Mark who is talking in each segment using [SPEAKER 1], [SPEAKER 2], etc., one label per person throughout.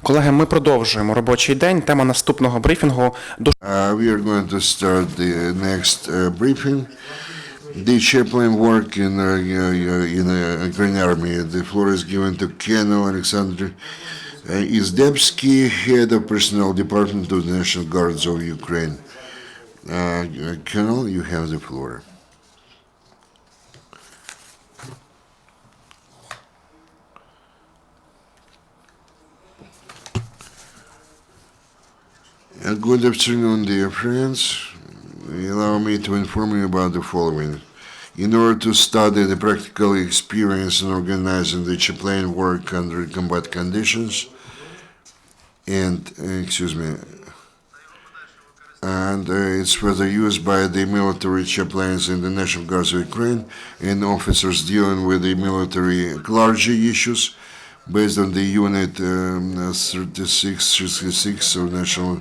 [SPEAKER 1] Колеги, ми продовжуємо робочий день. Тема наступного брифінгу
[SPEAKER 2] We are going to start the next briefing. The chaplain work in Ukrainian Army. The floor is given to Colonel Oleksandr Izdebskyi, Head of Personnel Department of the National Guards of Ukraine. Colonel, you have the floor. Good afternoon, dear friends. Allow me to inform you about the following. In order to study the practical experience in organizing the chaplain work under combat conditions, and it's further used by the military chaplains in the National Guards of Ukraine and officers dealing with the military clergy issues, based on the Unit 3666 of National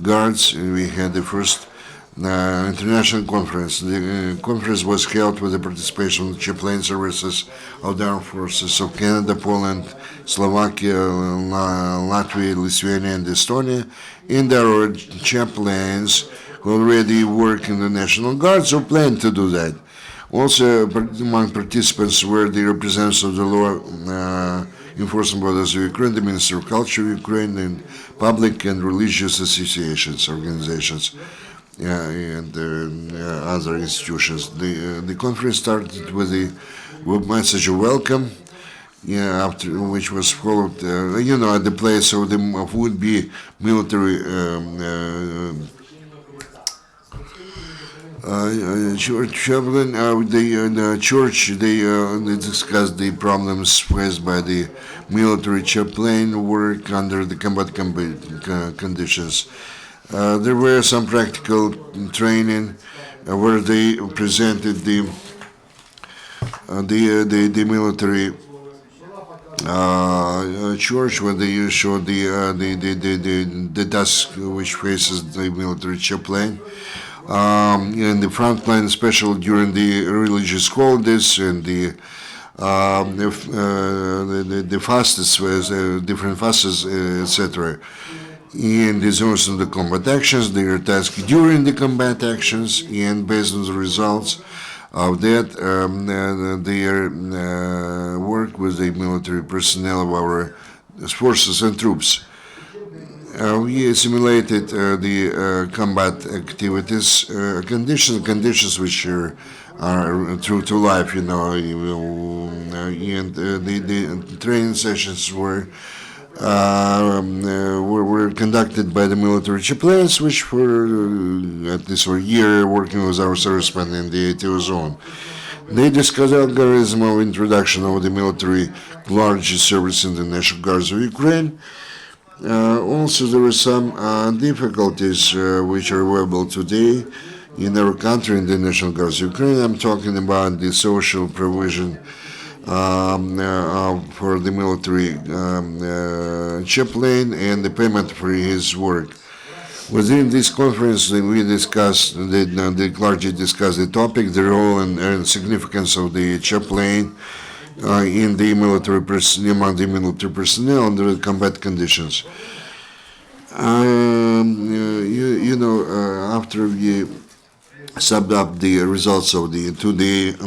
[SPEAKER 2] Guards. We had the first international conference. The conference was held with the participation of chaplain services of the armed forces of Canada, Poland, Slovakia, Latvia, Lithuania, and Estonia, and there are chaplains who already work in the National Guards who plan to do that. Also, among participants were the representatives of the law enforcement bodies of Ukraine, the Minister of Culture of Ukraine, and public and religious associations, organizations, and other institutions. The conference started with a message of welcome, after which was followed, at the place of the would-be military chaplain. The church, they discussed the problems faced by the military chaplain work under the combat conditions. There were some practical training where they presented the military church, where they showed the task which faces the military chaplain. In the front line, especially during the religious holidays and the fasts, different fasts, etc. And the zones of the combat actions, their task during the combat actions, and based on the results of that, their work with the military personnel of our forces and troops. We simulated the combat activities, conditions which are true to life, and the training sessions were conducted by the military chaplains, which for at least for a year working with our servicemen in the ATO zone. They discussed the algorithm of introduction of the military clergy service in the National Guards of Ukraine. Also, there were some difficulties which are available today in our country, in the National Guards of Ukraine. I'm talking about the social provision for the military chaplain and the payment for his work. Within this conference, we discussed, the clergy discussed the topic, the role and significance of the chaplain in the military among the military personnel under combat conditions. After we summed up the results of the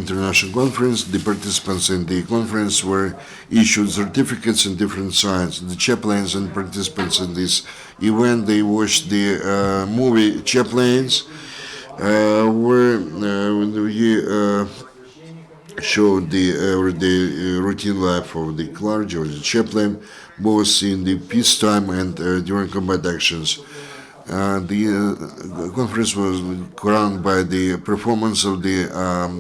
[SPEAKER 2] international conference, the participants in the conference were issued certificates in different science. The chaplains and participants in this event, they watched the movie Chaplains, where showed the routine life of the clergy or the chaplain, both in the peacetime and during combat actions. The conference was crowned by the performance of the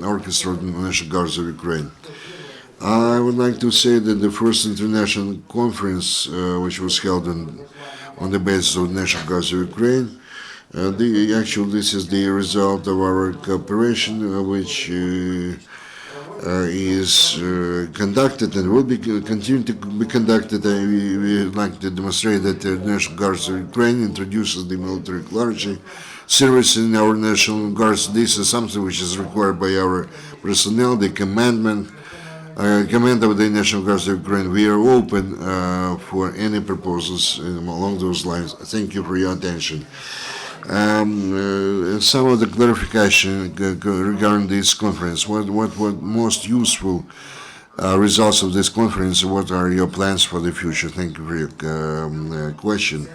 [SPEAKER 2] orchestra of the National Guards of Ukraine. I would like to say that the first international conference, which was held on the basis of the National Guards of Ukraine, this is the result of our cooperation, which is conducted and will be continue to be conducted. We would like to demonstrate that the National Guards of Ukraine introduces the military clergy service in our National Guards. This is something which is required by our personnel, the commandment, Commander of the National Guard of Ukraine, we are open for any proposals along those lines. Thank you for your attention. Some of the clarification regarding this conference. What most useful results of this conference? What are your plans for the future? Thank you for your question.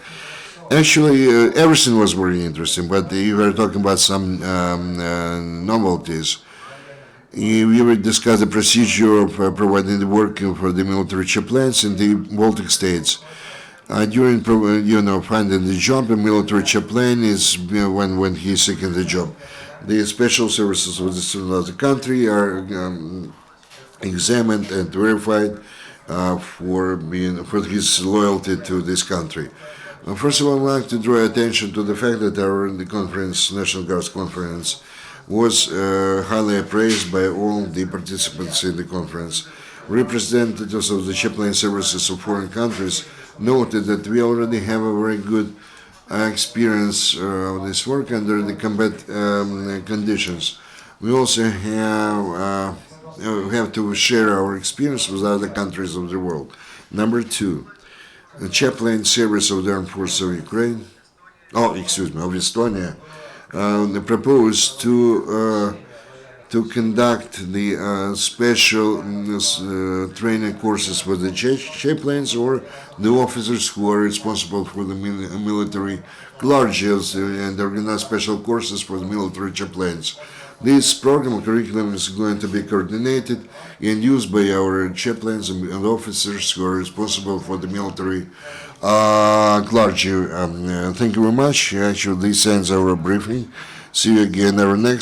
[SPEAKER 2] Actually, everything was very interesting, but you were talking about some novelties. We will discuss the procedure of providing the work for the military chaplains in the Baltic states. During finding the job, a military chaplain is when he is seeking the job. The special services of the country are examined and verified for his loyalty to this country. First of all, I'd like to draw attention to the fact that the conference, National Guards Conference, was highly appraised by all the participants in the conference. Representatives of the chaplain services of foreign countries noted that we already have a very good experience of this work under the combat conditions. We also have to share our experience with other countries of the world. Number two, the chaplain service of the armed forces of Ukraine, of Estonia, proposed to conduct the special training courses for the chaplains or the officers who are responsible for the military clergies and organize special courses for the military chaplains. This program curriculum is going to be coordinated and used by our chaplains and officers who are responsible for the military clergy. Thank you very much. Actually, this ends our briefing. See you again. Our next